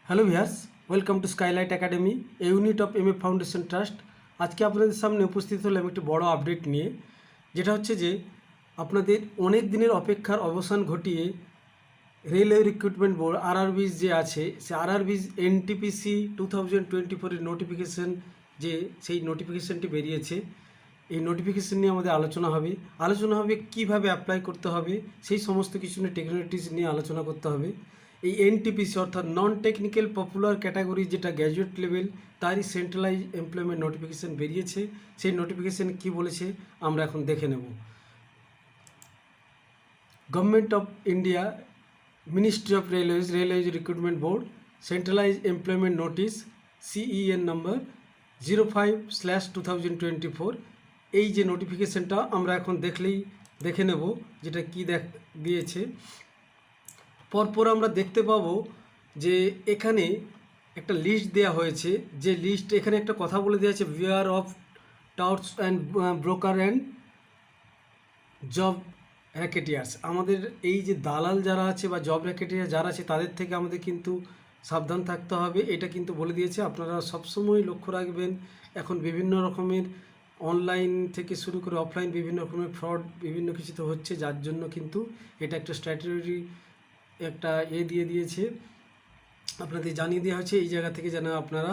Hello viewers, welcome to Skylight Academy, a unit of M A Foundation Trust. আজকে আপনাদের সামনে উপস্থিত হলাম একটি বড় আপডেট নিয়ে, যেটা হচ্ছে যে আপনাদের অনেক দিনের অপেক্ষার অবসান ঘটিয়ে রেলওয়ে রিক্রুটমেন্ট বোর্ড আরআরবিস যে আছে, সে আরআরবিস এনটিপিসি 2024-এর নোটিফিকেশান, যে সেই নোটিফিকেশানটি বেরিয়েছে। এই নোটিফিকেশান নিয়ে আমাদের আলোচনা হবে কীভাবে অ্যাপ্লাই করতে হবে, সেই সমস্ত কিছু নিয়ে টেকনোলজিস নিয়ে আলোচনা করতে হবে। এই এনটিপিসি অর্থাৎ নন টেকনিক্যাল পপুলার ক্যাটাগরি, যেটা গ্র্যাজুয়েট লেভেল, তারই সেন্ট্রালাইজ এমপ্লয়মেন্ট নোটিফিকেশান বেরিয়েছে। সেই নোটিফিকেশান কী বলেছে আমরা এখন দেখে নেব। Government of India, ministry of railways recruitment board, centralise employment notice, CEN number 05/2024। এই যে নোটিফিকেশানটা আমরা এখন দেখে নেব যেটা কি দিয়েছে। পরপর আমরা দেখতে পাবো যে এখানে একটা লিস্ট দেওয়া হয়েছে, যে লিস্ট এখানে একটা কথা বলে দেওয়া আছে, war of touts and broker and job racketeers. আমাদের এই যে দালাল যারা আছে বা জব র্যাকেটিয়ার যারা আছে, তাদের থেকে আমাদের কিন্তু সাবধান থাকতে হবে। এটা কিন্তু বলে দিয়েছে। আপনারা সবসময় লক্ষ্য রাখবেন, এখন বিভিন্ন রকমের অনলাইন থেকে শুরু করে অফলাইন বিভিন্ন রকমের ফ্রড বিভিন্ন কিছুতে হচ্ছে, যার জন্য কিন্তু এটা একটা স্ট্র্যাটেজি একটা দিয়ে দিয়েছে, আপনাদের জানিয়ে দেওয়া হয়েছে। এই জায়গা থেকে যেন আপনারা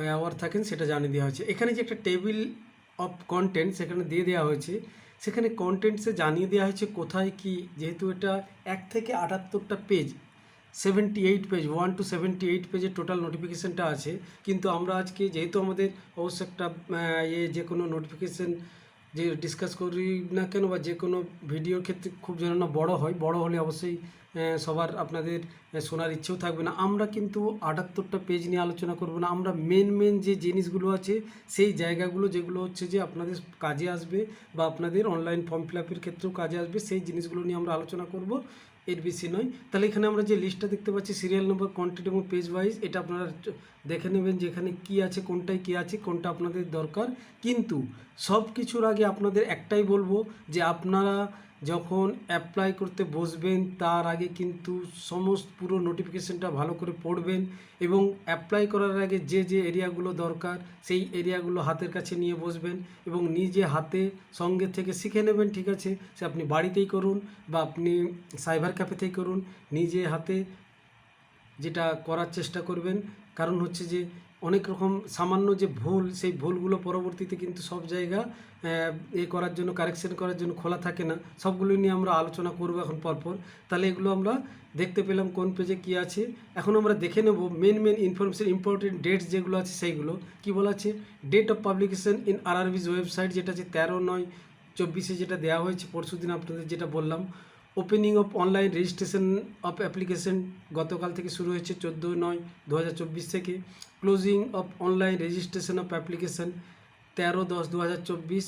অ্যাওয়ার থাকেন, সেটা জানিয়ে দেওয়া হয়েছে। এখানে যে একটা টেবিল অফ কন্টেন্ট সেখানে দিয়ে দেওয়া হয়েছে, সেখানে কন্টেন্টসে জানিয়ে দেওয়া হয়েছে কোথায় কি। যেহেতু এটা 1 থেকে 78টা পেজ, 78 পেজ, 1 to 78 পেজের টোটাল নোটিফিকেশানটা আছে। কিন্তু আমরা আজকে যেহেতু আমাদের অবশ্য একটা যে কোনো নোটিফিকেশান যে ডিসকাস করি না কেন বা যে কোনো ভিডিওর ক্ষেত্রে খুব যেন না বড় হলে অবশ্যই সবার আপনাদের শোনার ইচ্ছেও থাকবে না। আমরা কিন্তু 78টা পেজ নিয়ে আলোচনা করব না। আমরা মেন যে জিনিসগুলো আছে, সেই জায়গাগুলো যেগুলো হচ্ছে যে আপনাদের কাজে আসবে বা আপনাদের অনলাইন ফর্ম ফিল আপের ক্ষেত্রেও কাজে আসবে, সেই জিনিসগুলো নিয়ে আমরা আলোচনা করব, এর বেশি নয়। তাহলে এখানে আমরা যে লিস্টটা দেখতে পাচ্ছি, সিরিয়াল নম্বর, কন্টেন্ট এবং পেজ ওয়াইজ, এটা আপনারা দেখে নেবেন যে এখানে কী আছে, কোনটায় কী আছে, কোনটা আপনাদের দরকার। কিন্তু সব কিছুর আগে আপনাদের একটাই বলবো যে আপনারা যখন অ্যাপ্লাই করতে বসবেন, তার আগে কিন্তু পুরো নোটিফিকেশানটা ভালো করে পড়বেন এবং অ্যাপ্লাই করার আগে যে এরিয়াগুলো দরকার, সেই এরিয়াগুলো হাতের কাছে নিয়ে বসবেন এবং নিজে হাতে সঙ্গে থেকে শিখে নেবেন। ঠিক আছে, সে আপনি বাড়িতেই করুন বা আপনি সাইবার ক্যাফেতেই করুন, নিজে হাতে যেটা করার চেষ্টা করবেন। কারণ হচ্ছে যে অনেক রকম সামান্য যে ভুল, সেই ভুলগুলো পরবর্তীতে কিন্তু সব জায়গা করার জন্য, কারেকশন করার জন্য খোলা থাকে না। সবগুলো নিয়ে আমরা আলোচনা করব এখন পরপর। তাহলে এগুলো আমরা দেখতে পেলাম কোন পেজে কী আছে। এখন আমরা দেখে নেব মেন ইনফরমেশন, ইম্পর্টেন্ট ডেটস যেগুলো আছে সেইগুলো। কী বলা আছে, date of publication in RRB's website, যেটা আছে 13/9/24, যেটা দেওয়া হয়েছে পরশু দিন আপনাদের যেটা বললাম। Opening of online registration of application গতকাল থেকে শুরু হয়েছে, 14/9/2024 থেকে। Closing of online registration of application 13/10/2024,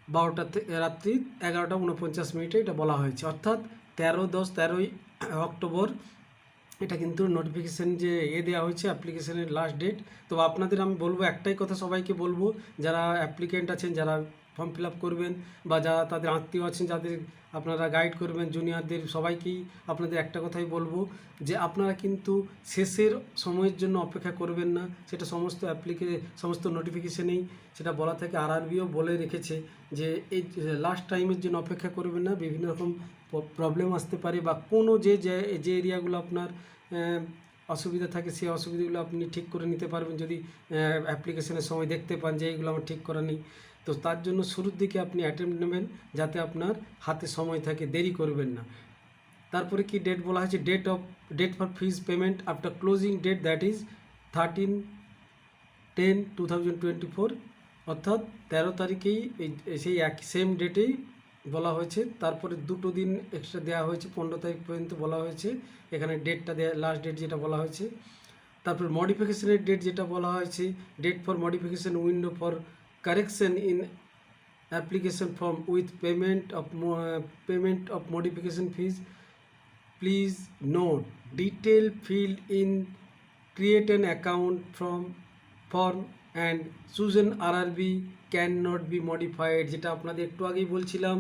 12টা রাত্রি 11:49 এটা বলা হয়েছে। অর্থাৎ 13/10 অক্টোবর এটা কিন্তু নোটিফিকেশান যে দেওয়া হয়েছে, অ্যাপ্লিকেশানের লাস্ট ডেট। তো আপনাদের আমি বলবো একটাই কথা, সবাইকে বলবো, যারা অ্যাপ্লিকেন্ট আছেন, যারা ফর্ম ফিল আপ করবেন বা যারা তাদের আত্মীয় আছেন, যাদের আপনারা গাইড করবেন, জুনিয়রদের, সবাইকেই আপনাদের একটা কথাই বলবো যে আপনারা কিন্তু শেষের সময়ের জন্য অপেক্ষা করবেন না। সেটা সমস্ত নোটিফিকেশানেই সেটা বলা থাকে। আরআরবিও বলে রেখেছে যে এই লাস্ট টাইমের জন্য অপেক্ষা করবেন না। বিভিন্ন রকম প্রবলেম আসতে পারে বা কোনো যে এরিয়াগুলো আপনার অসুবিধা থাকে, সেই অসুবিধাগুলো আপনি ঠিক করে নিতে পারবেন যদি অ্যাপ্লিকেশনের সময় দেখতে পান যে এইগুলো আমার ঠিক করা নেই। তো তার জন্য শুরুর দিকে আপনি অ্যাটেম্প্ট নেবেন, যাতে আপনার হাতে সময় থাকে, দেরি করবেন না। তারপরে কি ডেট বলা হয়েছে, date for fees payment after closing date, that is 13/10/2024, অর্থাৎ 13 তারিখেই সেই সেম ডেটেই বলা হয়েছে। তারপরে 2 দিন এক্সট্রা দেওয়া হয়েছে, 15 তারিখ পর্যন্ত বলা হয়েছে। এখানে ডেটটা লাস্ট ডেট যেটা বলা হয়েছে। তারপর মডিফিকেশনের ডেট যেটা বলা হয়েছে, date for modification window for correction in application form with payment of modification fees. Please note, detail field in, create an account form and chosen RRB can not be modified, যেটা আপনাদের একটু আগেই বলছিলাম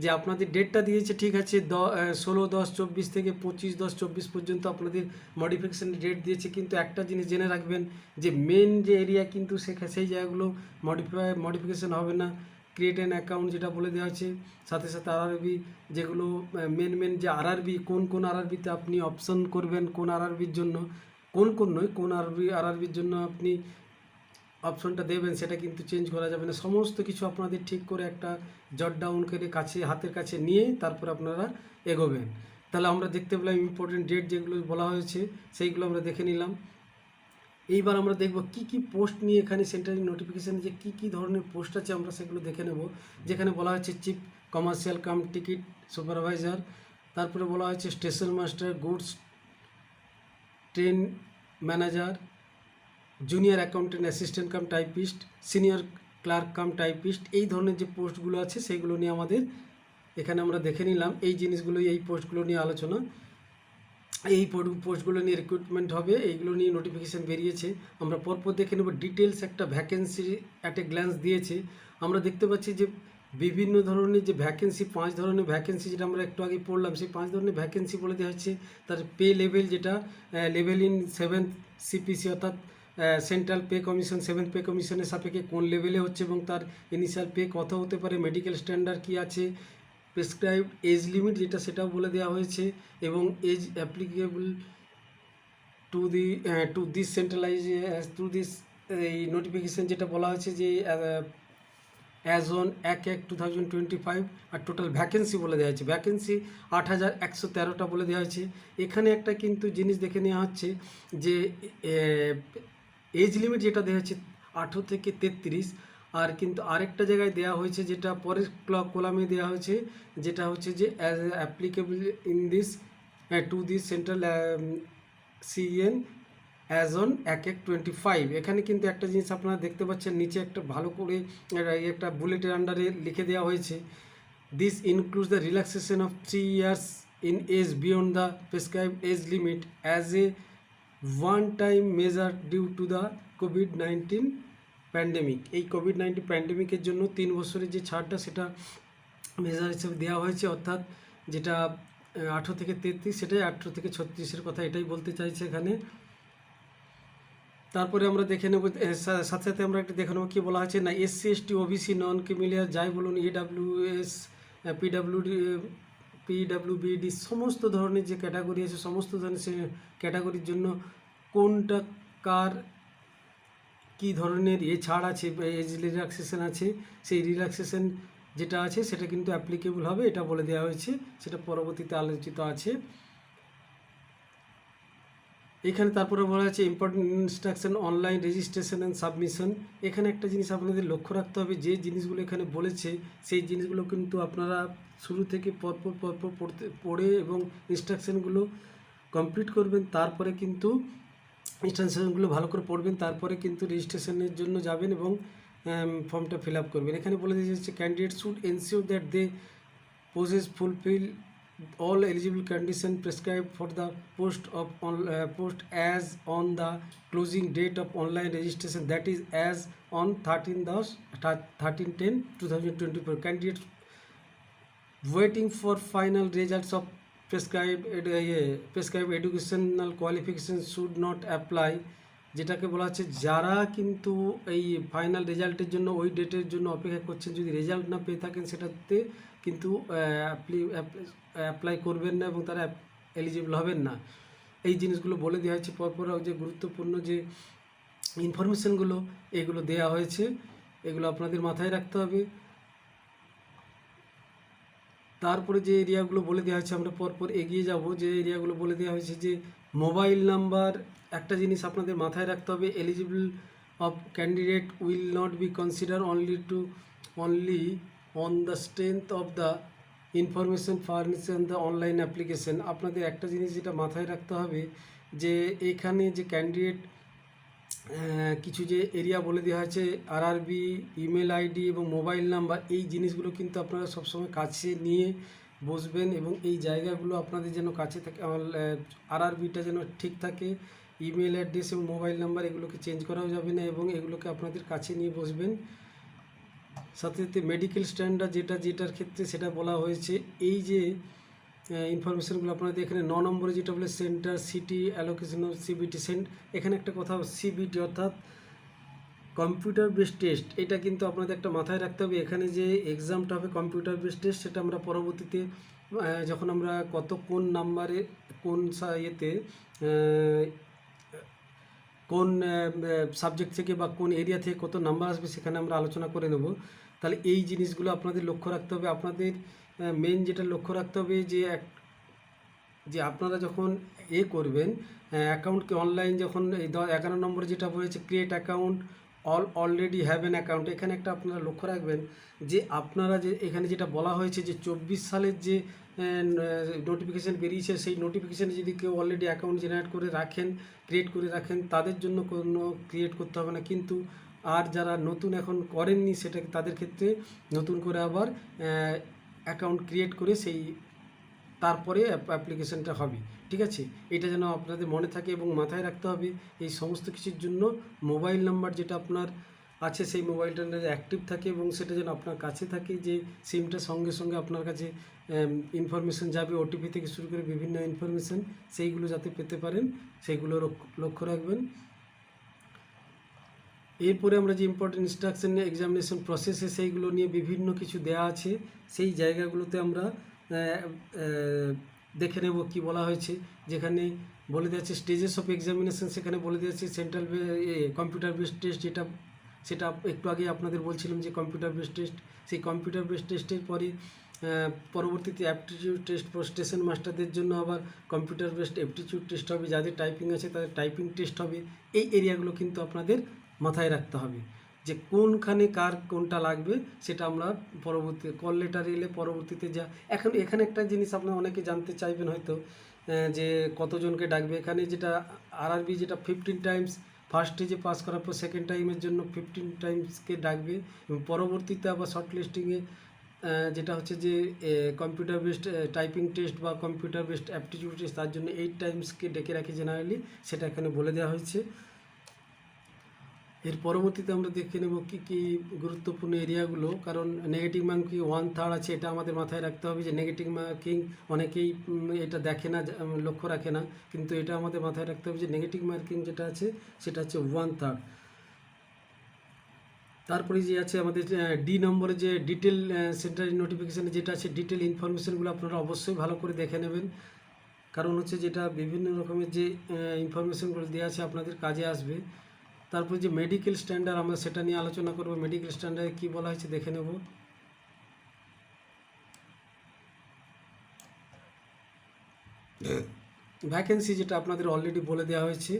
যে আপনাদের ডেটটা দিয়েছে ঠিক আছে 16/10/24 থেকে 25/10/24 পর্যন্ত আপনাদের মডিফিকেশানের ডেট দিয়েছে, কিন্তু একটা জিনিস জেনে রাখবেন যে মেন যে এরিয়া কিন্তু সেই জায়গাগুলো মডিফিকেশান হবে না। ক্রিয়েট অ্যান অ্যাকাউন্ট যেটা বলে দেওয়া হয়েছে, সাথে সাথে আরআরবি যেগুলো মেন যে আরআরবি কোন আরআরবিতে আপনি অপশন করবেন, কোন আরআরবির জন্য কোন আরআরবির জন্য আপনি অপশনটা দেবেন সেটা কিন্তু চেঞ্জ করা যাবে না। সমস্ত কিছু আপনাদের ঠিক করে একটা জট ডাউন করে হাতের কাছে নিয়ে তারপর আপনারা এগোবেন। তাহলে আমরা দেখতে পেলাম ইম্পর্টেন্ট ডেট যেগুলো বলা হয়েছে সেইগুলো আমরা দেখে নিলাম। এইবার আমরা দেখব কি পোস্ট নিয়ে এখানে সেন্ট্রাল নোটিফিকেশানে যে কি ধরনের পোস্ট আছে আমরা সেগুলো দেখে নেব। যেখানে বলা হচ্ছে chief commercial cum ticket supervisor, তারপরে বলা হচ্ছে station master, goods train manager, junior accountant assistant cum typist, senior clerk cum typist. এই ধরনের যে পোস্টগুলো আছে সেইগুলো নিয়ে আমাদের এখানে আমরা দেখে নিলাম। এই জিনিসগুলো এই পোস্টগুলো নিয়ে আলোচনা, এই পোস্টগুলো নিয়ে রিক্রুটমেন্ট হবে, এইগুলো নিয়ে নোটিফিকেশান বেরিয়েছে। আমরা পরপর দেখে নেব। ডিটেলস একটা ভ্যাকেন্সি অ্যাট এ গ্ল্যান্স দিয়েছে। আমরা দেখতে পাচ্ছি যে বিভিন্ন ধরনের যে ভ্যাকেন্সি, 5 ধরনের ভ্যাকেন্সি যেটা আমরা একটু আগে পড়লাম, সেই 5 ধরনের ভ্যাকেন্সি বলে দেওয়া হচ্ছে। তার পে লেভেল যেটা লেভেল ইন 7th সিপিসি অর্থাৎ central pay commission 7th pay কমিশনের সাপেক্ষে কোন লেভেলে হচ্ছে এবং তার ইনিশিয়াল পে কত হতে পারে, মেডিকেল স্ট্যান্ডার্ড কী আছে, প্রেসক্রাইবড এজ লিমিট যেটা সেটাও বলে দেওয়া হয়েছে, এবং as applicable to this centralise to this এই নোটিফিকেশান যেটা বলা হয়েছে যে অ্যাজ অন 1/1/2025। আর টোটাল ভ্যাকেন্সি বলে দেওয়া হয়েছে, ভ্যাকেন্সি 8113টা বলে দেওয়া হয়েছে। এখানে একটা কিন্তু জিনিস দেখে নেওয়া হচ্ছে যে এজ লিমিট যেটা দেওয়া হচ্ছে 18 থেকে 33, আর কিন্তু আরেকটা জায়গায় দেওয়া হয়েছে যেটা পরের কলামে দেওয়া হয়েছে, যেটা হচ্ছে যে as applicable in this to this central CN as on 1/1/25। এখানে কিন্তু একটা জিনিস আপনারা দেখতে পাচ্ছেন, নিচে একটা ভালো করে একটা বুলেটের আন্ডারে লিখে দেওয়া হয়েছে, this includes the relaxation of 3 years in age beyond the prescribe age limit as a one time measure due to the COVID pandemic. এই কোভিড-19 প্যান্ডেমিকের জন্য 3 বছরের যে ছাড়টা সেটা মেজার হিসেবে দেওয়া হয়েছে, অর্থাৎ যেটা 18 থেকে 33 সেটাই 18 থেকে 36-এর কথা এটাই বলতে চাইছে এখানে। তারপরে আমরা দেখে নেব, সাথে সাথে আমরা একটা দেখে নেবো কী বলা হয়েছে না, SC ST OBC নন ক্রিমিলিয়ার যাই বলুন, AWS PWBD সমস্ত ধরনের যে ক্যাটাগরি আছে সমস্ত ধরনের সে ক্যাটাগরির জন্য কোনটা কার কী ধরনের ছাড় আছে, এজ রিল্যাক্সেশন আছে, সেই রিল্যাক্সেশন যেটা আছে সেটা কিন্তু অ্যাপ্লিকেবল হবে, এটা বলে দেওয়া হয়েছে, সেটা পরবর্তীতে আলোচিত আছে এখানে। তারপরে বলা হচ্ছে important instruction online registration and submission. এখানে একটা জিনিস আপনাদের লক্ষ্য রাখতে হবে, যে জিনিসগুলো এখানে বলেছে সেই জিনিসগুলো কিন্তু আপনারা শুরু থেকে পরপর পড়ে এবং ইনস্ট্রাকশনগুলো কমপ্লিট করবেন, তারপরে কিন্তু ইনস্ট্রাকশনগুলো ভালো করে পড়বেন, তারপরে কিন্তু রেজিস্ট্রেশনের জন্য যাবেন এবং ফর্মটা ফিল আপ করবেন। এখানে বলে দিয়েছে candidate should ensure that they fulfill all eligible conditions prescribed for the post as on the closing date of online registration, that is as on 13/10/2024. Candidates waiting for final results of prescribed educational qualifications should not apply, যেটাকে বলা হচ্ছে যারা কিন্তু এই final রেজাল্টের জন্য ওই ডেটের জন্য অপেক্ষা করছেন, যদি রেজাল্ট না পেয়ে থাকেন সেটাতে কিন্তু অ্যাপ্লাই করবেন না এবং তারা এলিজিবল হবেন না। এই জিনিসগুলো বলে দেওয়া হয়েছে পরপর, যে গুরুত্বপূর্ণ যে ইনফরমেশানগুলো এগুলো দেওয়া হয়েছে, এগুলো আপনাদের মাথায় রাখতে হবে। তারপরে যে এরিয়াগুলো বলে দেওয়া হয়েছে আমরা পরপর এগিয়ে যাব। যে এরিয়াগুলো বলে দেওয়া হয়েছে যে মোবাইল নাম্বার, একটা জিনিস আপনাদের মাথায় রাখতে হবে, eligible of candidate will not be consider only on the strength of the information furnished on the online application. আপনাদের একটা জিনিস যেটা মাথায় রাখতে হবে যে এখানে যে ক্যান্ডিডেট কিছু যে এরিয়া বলে দেওয়া হয়েছে, আরআরবি, ইমেল আইডি এবং মোবাইল নাম্বার, এই জিনিসগুলো কিন্তু আপনারা সবসময় কাছে নিয়ে বসবেন এবং এই জায়গাগুলো আপনাদের যেন কাছে থাকে, আরআরবিটা যেন ঠিক থাকে, ইমেল অ্যাড্রেস এবং মোবাইল নাম্বার এগুলোকে চেঞ্জ করাও যাবে না, এবং এগুলোকে আপনাদের কাছে নিয়ে বসবেন। সাথে সাথে মেডিকেল স্ট্যান্ডার্ড যেটার ক্ষেত্রে সেটা বলা হয়েছে। এই যে ইনফরমেশনগুলো আপনাদের এখানে 9 নম্বরে যেটা বলে centre city allocation of CBT এখানে একটা কথা, সিবিটি অর্থাৎ কম্পিউটার বেসড টেস্ট, এটা কিন্তু আপনাদের একটা মাথায় রাখতে হবে। এখানে যে এক্সামটা হবে কম্পিউটার বেসড টেস্ট, সেটা আমরা পরবর্তীতে যখন আমরা কোন নাম্বারে কোন ইয়েতে কোন সাবজেক্ট থেকে বা কোন এরিয়া থেকে কত নাম্বার আসবে সেখানে আমরা আলোচনা করে নেব। তাহলে এই জিনিসগুলো আপনাদের লক্ষ্য রাখতে হবে। আপনাদের মেন যেটা লক্ষ্য রাখতে হবে যে আপনারা যখন করবেন অ্যাকাউন্টকে অনলাইন, যখন এই 11 নম্বরে যেটা বলেছে create account already have an account, এখানে একটা আপনারা লক্ষ্য রাখবেন যে আপনারা যে এখানে যেটা বলা হয়েছে যে 24 সালের যে নোটিফিকেশান বেরিয়েছে, সেই নোটিফিকেশানে যদি কেউ অলরেডি অ্যাকাউন্ট জেনারেট করে রাখেন, ক্রিয়েট করে রাখেন, তাদের জন্য কোনো ক্রিয়েট করতে হবে না। কিন্তু আর যারা নতুন এখন করেননি, সেটা তাদের ক্ষেত্রে নতুন করে আবার অ্যাকাউন্ট ক্রিয়েট করে সেই তারপরে অ্যাপ্লিকেশানটা হবে। ঠিক আছে, এটা যেন আপনাদের মনে থাকে এবং মাথায় রাখতে হবে। এই সমস্ত কিছুর জন্য মোবাইল নাম্বার যেটা আপনার আছে, সেই মোবাইলটা অ্যাক্টিভ থাকে এবং সেটা যেন আপনার কাছে থাকে, যে সিমটা সঙ্গে সঙ্গে আপনার কাছে ইনফরমেশান যাবে, ওটিপি থেকে শুরু করে বিভিন্ন ইনফরমেশান, সেইগুলো যাতে পেতে পারেন সেইগুলো লক্ষ্য রাখবেন। এরপরে আমরা যে ইম্পর্টেন্ট ইনস্ট্রাকশন এক্সামিনেশন প্রসেসে সেইগুলো নিয়ে বিভিন্ন কিছু দেওয়া আছে, সেই জায়গাগুলোতে আমরা দেখে নেব কি বলা হয়েছে। যেখানে বলে দেওয়া আছে স্টেজেস অফ এক্সামিনেশন, সেখানে বলে দেওয়া আছে সেন্ট্রাল কম্পিউটার বেসড টেস্ট, সেটা একটু আগে আপনাদের বলছিলাম যে কম্পিউটার বেসড টেস্ট। সেই কম্পিউটার বেসড টেস্টের পরে পরবর্তীতে অ্যাপটিটিউড টেস্ট ফর স্টেশন মাস্টারদের জন্য আবার কম্পিউটার বেসড অ্যাপটিটিউড টেস্ট হবে, যাদের টাইপিং আছে তাদের টাইপিং টেস্ট হবে। এই এরিয়াগুলো কিন্তু আপনাদের মাথায় রাখতে হবে, যে কোনখানে কার কোনটা লাগবে সেটা আমরা পরবর্তী কল লেটার এলে পরবর্তীতে এখানে একটা জিনিস আপনারা অনেকে জানতে চাইবেন হয়তো, যে কতজনকে ডাকবে। এখানে যেটা আরআরবি যেটা 15 টাইমস, ফার্স্ট স্টেজে পাস করার পর সেকেন্ড টাইমের জন্য 15 টাইমসকে ডাকবে, এবং পরবর্তীতে আবার শর্ট লিস্টিংয়ে যেটা হচ্ছে যে কম্পিউটার বেসড টাইপিং টেস্ট বা কম্পিউটার বেসড অ্যাপটিটিউড টেস্ট, তার জন্য 8 টাইমসকে ডেকে রাখে জেনারেলি, সেটা এখানে বলে দেওয়া হয়েছে। এর পরবর্তীতে আমরা দেখে নেব কী কী গুরুত্বপূর্ণ এরিয়াগুলো, কারণ নেগেটিভ মার্কিং 1/3 আছে, এটা আমাদের মাথায় রাখতে হবে যে নেগেটিভ মার্কিং অনেকেই এটা দেখে না, লক্ষ্য রাখে না, কিন্তু এটা আমাদের মাথায় রাখতে হবে যে নেগেটিভ মার্কিং যেটা আছে সেটা হচ্ছে 1/3। তারপরে যে আছে আমাদের ডি নম্বরে যে ডিটেল সেন্ট্রাল নোটিফিকেশানে যেটা আছে ডিটেল ইনফরমেশানগুলো আপনারা অবশ্যই ভালো করে দেখে নেবেন, কারণ হচ্ছে যেটা বিভিন্ন রকমের যে ইনফরমেশানগুলো দেওয়া আছে আপনাদের কাজে আসবে। তারপরে যে মেডিকেল স্ট্যান্ডার্ড, আমরা সেটা নিয়ে আলোচনা করব। মেডিকেল স্ট্যান্ডার্ডে কী বলা হয়েছে দেখে নেব। ভ্যাকেন্সি যেটা আপনাদের অলরেডি বলে দেওয়া হয়েছে,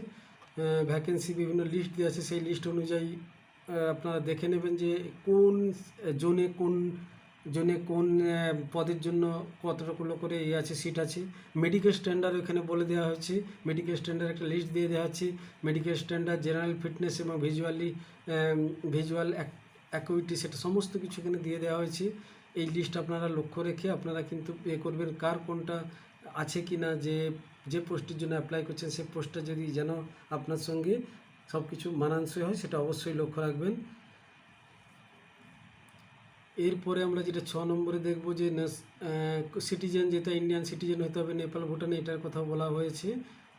ভ্যাকেন্সি বিভিন্ন লিস্ট দেওয়া আছে, সেই লিস্ট অনুযায়ী আপনারা দেখে নেবেন যে কোন জোনে কোন পদের জন্য কতটুকু করে আছে সিট আছে। মেডিকেল স্ট্যান্ডার্ড এখানে বলে দেওয়া হয়েছে, মেডিকেল স্ট্যান্ডার্ড একটা লিস্ট দিয়ে দেওয়া হচ্ছে। মেডিকেল স্ট্যান্ডার্ড, জেনারেল ফিটনেস এবং ভিজুয়াল অ্যাকুইটি, সেটা সমস্ত কিছু এখানে দিয়ে দেওয়া হয়েছে। এই লিস্ট আপনারা লক্ষ্য রেখে আপনারা কিন্তু করবেন কার কোনটা আছে কি না, যে পোস্টের জন্য অ্যাপ্লাই করছেন সেই পোস্টটা যদি যেন আপনার সঙ্গে সব কিছু মানানসই হয়, সেটা অবশ্যই লক্ষ্য রাখবেন। এরপরে আমরা যেটা 6 নম্বরে দেখব যে সিটিজেন, যেটা ইন্ডিয়ান সিটিজেন হতে হবে, নেপাল ভুটানে এটার কথা বলা হয়েছে,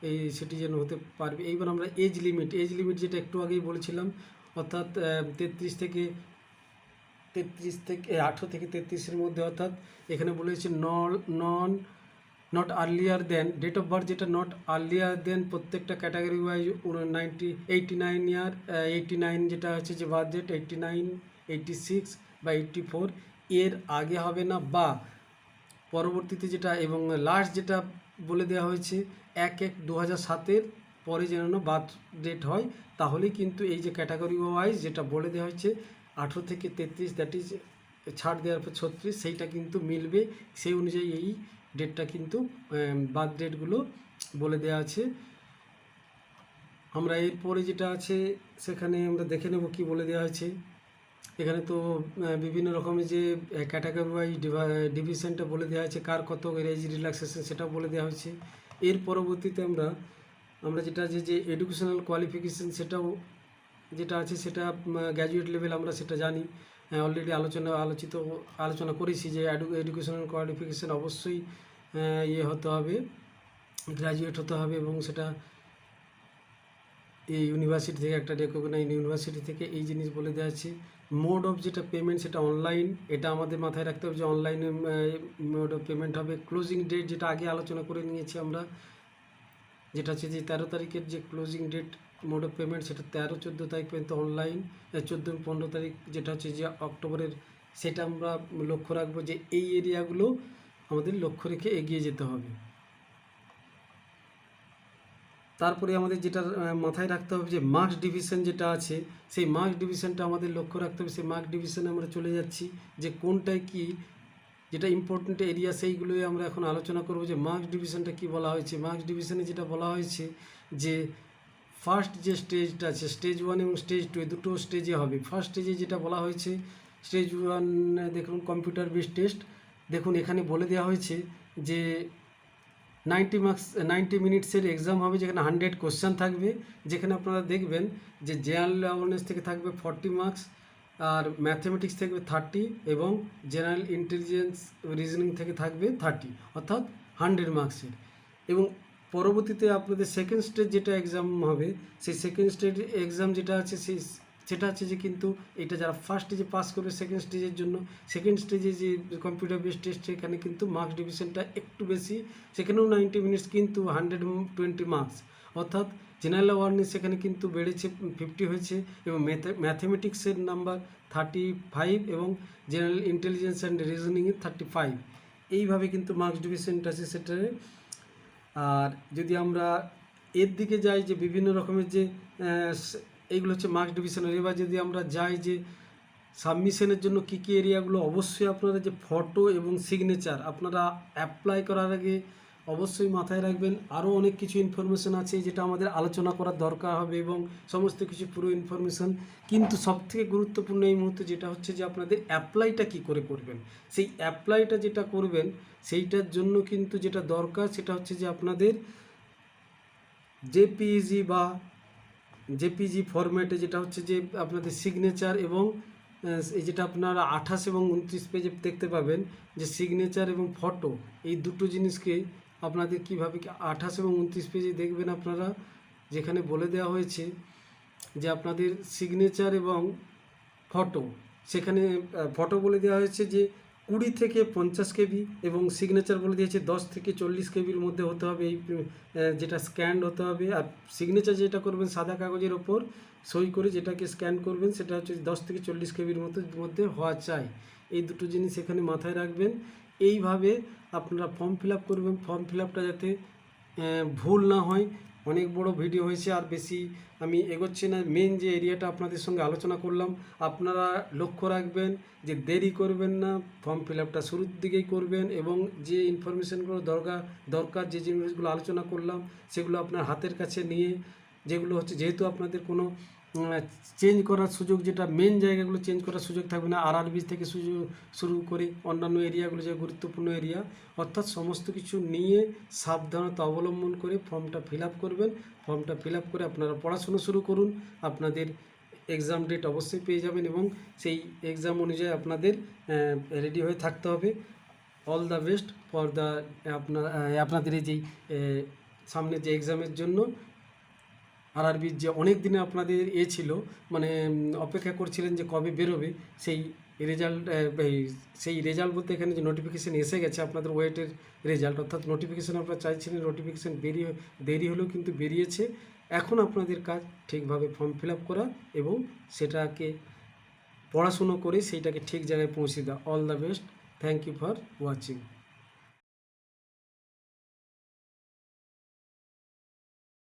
এই সিটিজেন হতে পারবে। এইবার আমরা এজ লিমিট যেটা একটু আগেই বলেছিলাম, অর্থাৎ 18 থেকে 33-এর মধ্যে, অর্থাৎ এখানে বলেছে not earlier than date of birth, যেটা নট আর্লিয়ার দেন প্রত্যেকটা ক্যাটাগরি ওয়াইজ 89 যেটা হচ্ছে যে বার্থ ডেট 89, 86 বা 84 এর আগে হবে না, বা পরবর্তীতে যেটা এবং লাস্ট যেটা বলে দেওয়া হয়েছে 1/1/2007 পরে যেন বার্থ ডেট হয়, তাহলেই কিন্তু এই যে ক্যাটাগরি ওয়াইজ যেটা বলে দেওয়া হয়েছে 18 থেকে 33, দ্যাট ইজ ছাড় দেওয়ার পর 36, সেইটা কিন্তু মিলবে। সেই অনুযায়ী এই ডেটটা কিন্তু বার্থ ডেটগুলো বলে দেওয়া আছে। আমরা এরপরে যেটা আছে সেখানে আমরা দেখে নেব কি বলে দেওয়া হয়েছে। এখানে তো বিভিন্ন রকমের যে ক্যাটাগরি ওয়াইজ ডিভিশনটা বলে দেওয়া হয়েছে, কার কত এজ রিল্যাক্সেশন সেটাও বলে দেওয়া হয়েছে। এর পরবর্তীতে আমরা আমরা যেটা যে এডুকেশনাল কোয়ালিফিকেশান সেটাও যেটা আছে সেটা গ্র্যাজুয়েট লেভেল আমরা সেটা জানি, অলরেডি আলোচনা করেছি যে এডুকেশনাল কোয়ালিফিকেশান অবশ্যই ইয়ে হতে হবে, গ্র্যাজুয়েট হতে হবে এবং সেটা এই ইউনিভার্সিটি থেকে একটা রেকগনাইজ ইউনিভার্সিটি থেকে এই জিনিস বলে দেওয়া আছে। মোড অফ যেটা পেমেন্ট সেটা অনলাইন, এটা আমাদের মাথায় রাখতে হবে যে অনলাইনে মোড অফ পেমেন্ট হবে। ক্লোজিং ডেট যেটা আগে আলোচনা করে নিয়েছি আমরা, যেটা হচ্ছে যে 13 তারিখের যে closing date mode of payment সেটা 13-14 তারিখ পর্যন্ত অনলাইন, 14-15 তারিখ যেটা হচ্ছে যে অক্টোবরের, সেটা আমরা লক্ষ্য রাখবো যে এই এরিয়াগুলো আমাদের লক্ষ্য রেখে এগিয়ে যেতে হবে। তারপরে আমাদের যেটা মাথায় রাখতে হবে যে মার্কস ডিভিশন যেটা আছে সেই মার্কস ডিভিশনটা আমাদের লক্ষ্য রাখতে হবে। সেই মার্কস ডিভিশনে আমরা চলে যাচ্ছি যে কোনটায় কি যেটা ইম্পর্টেন্ট এরিয়া সেইগুলোই আমরা এখন আলোচনা করব যে মার্কস ডিভিশনটা কি বলা হয়েছে। মার্কস ডিভিশনে যেটা বলা হয়েছে যে ফার্স্ট যে স্টেজটা আছে, স্টেজ 1 এবং স্টেজ 2 দুটো স্টেজে হবে। ফার্স্ট স্টেজে যেটা বলা হয়েছে স্টেজ 1 দেখুন কম্পিউটার বেসড টেস্ট, দেখুন এখানে বলে দেওয়া হয়েছে যে 90 মিনিটসের এক্সাম হবে, যেখানে 100 কোশ্চেন থাকবে, যেখানে আপনারা দেখবেন যে জেনারেল অ্যাওয়ারনেস থেকে থাকবে 40 মার্কস, আর ম্যাথমেটিক্স থাকবে 30 এবং জেনারেল ইন্টেলিজেন্স রিজনিং থেকে থাকবে 30, অর্থাৎ 100 মার্কসের। এবং পরবর্তীতে আপনাদের সেকেন্ড স্টেজ যেটা এক্সাম হবে, সেই সেকেন্ড স্টেজ এক্সাম যেটা আছে সেটা হচ্ছে যে কিন্তু এটা যারা ফার্স্ট স্টেজে পাস করবে সেকেন্ড স্টেজের জন্য, সেকেন্ড স্টেজে যে কম্পিউটার বেসড টেস্ট সেখানে কিন্তু মার্কস ডিভিশনটা একটু বেশি, সেখানেও 90 মিনিটস কিন্তু 120 মার্কস, অর্থাৎ জেনারেল অ্যাওয়ারনেস সেখানে কিন্তু বেড়েছে 50 হয়েছে এবং ম্যাথমেটিক্সের নাম্বার 35 এবং জেনারেল ইন্টেলিজেন্স অ্যান্ড রিজনিংয়ে 35। এইভাবে কিন্তু মার্কস ডিভিশনটা আছে সেটারে। আর যদি আমরা এর দিকে যাই যে বিভিন্ন রকমের যে এইগুলো হচ্ছে মার্কস ডিভিশনের, এবার যদি আমরা যাই যে সাবমিশনের জন্য কী কী এরিয়াগুলো অবশ্যই আপনারা যে ফটো এবং সিগনেচার আপনারা অ্যাপ্লাই করার আগে অবশ্যই মাথায় রাখবেন। আরও অনেক কিছু ইনফরমেশান আছে যেটা আমাদের আলোচনা করার দরকার হবে এবং সমস্ত কিছু পুরো ইনফরমেশান, কিন্তু সবথেকে গুরুত্বপূর্ণ এই মুহূর্তে যেটা হচ্ছে যে আপনাদের অ্যাপ্লাইটা কী করে করবেন। সেই অ্যাপ্লাইটা যেটা করবেন সেইটার জন্য কিন্তু যেটা দরকার সেটা হচ্ছে যে আপনাদের জেপিজি ফরম্যাটে যেটা হচ্ছে যে আপনাদের সিগনেচার এবং এই যেটা আপনারা 28 এবং 29 পেজে দেখতে পাবেন যে সিগনেচার এবং ফটো, এই দুটো জিনিসকে আপনাদের কীভাবে 28 এবং 29 পেজে দেখবেন আপনারা, যেখানে বলে দেওয়া হয়েছে যে আপনাদের সিগনেচার এবং ফটো, সেখানে ফটো বলে দেওয়া হয়েছে যে 20 থেকে 50 কেবি এবং সিগনেচার বলে দিয়েছে 10 থেকে 40 কেবির মধ্যে হতে হবে, এই যেটা স্ক্যান্ড হতে হবে। আর সিগনেচার যেটা করবেন সাদা কাগজের ওপর সই করে যেটাকে স্ক্যান করবেন সেটা হচ্ছে 10 থেকে 40 কেবির মধ্যে হওয়া চাই। এই দুটো জিনিস এখানে মাথায় রাখবেন। এইভাবে আপনারা ফর্ম ফিল আপ করবেন। ফর্ম ফিল আপটা যাতে ভুল না হয়। অনেক বড় ভিডিও হয়েছে, আর বেশি আমি এগোচ্ছি না। মেন যে এরিয়াটা আপনাদের সঙ্গে আলোচনা করলাম, আপনারা লক্ষ্য রাখবেন যে দেরি করবেন না, ফর্ম ফিল আপটা শুরুর দিকেই করবেন এবং যে ইনফরমেশানগুলো দরকার যে জিনিসগুলো আলোচনা করলাম সেগুলো আপনার হাতের কাছে নিয়ে, যেগুলো হচ্ছে যেহেতু আপনাদের কোনো চেঞ্জ করার সুযোগ, যেটা মেন জায়গাগুলো চেঞ্জ করার সুযোগ থাকবে না, আরআরবি থেকে শুরু করে অন্যান্য এরিয়াগুলো যে গুরুত্বপূর্ণ এরিয়া, অর্থাৎ সমস্ত কিছু নিয়ে সাবধানতা অবলম্বন করে ফর্মটা ফিল আপ করবেন। ফর্মটা ফিল আপ করে আপনারা পড়াশুনো শুরু করুন। আপনাদের এক্সাম ডেট অবশ্যই পেয়ে যাবেন এবং সেই এক্সাম অনুযায়ী আপনাদের রেডি হয়ে থাকতে হবে। All the best for the আপনাদের এই যেই সামনে যে এক্সামের জন্য। আরআরবির যে অনেক দিনে আপনাদের ছিল, মানে অপেক্ষা করছিলেন যে কবে বেরোবে সেই রেজাল্ট বলতে এখানে যে নোটিফিকেশান এসে গেছে, আপনাদের ওয়েটের রেজাল্ট, অর্থাৎ নোটিফিকেশান আপনারা চাইছিলেন, নোটিফিকেশান দেরি হলেও কিন্তু বেরিয়েছে। এখন আপনাদের কাজ ঠিকভাবে ফর্ম ফিল আপ করা এবং সেটাকে পড়াশুনো করে সেইটাকে ঠিক জায়গায় পৌঁছে দেওয়া। All the best, thank you for watching.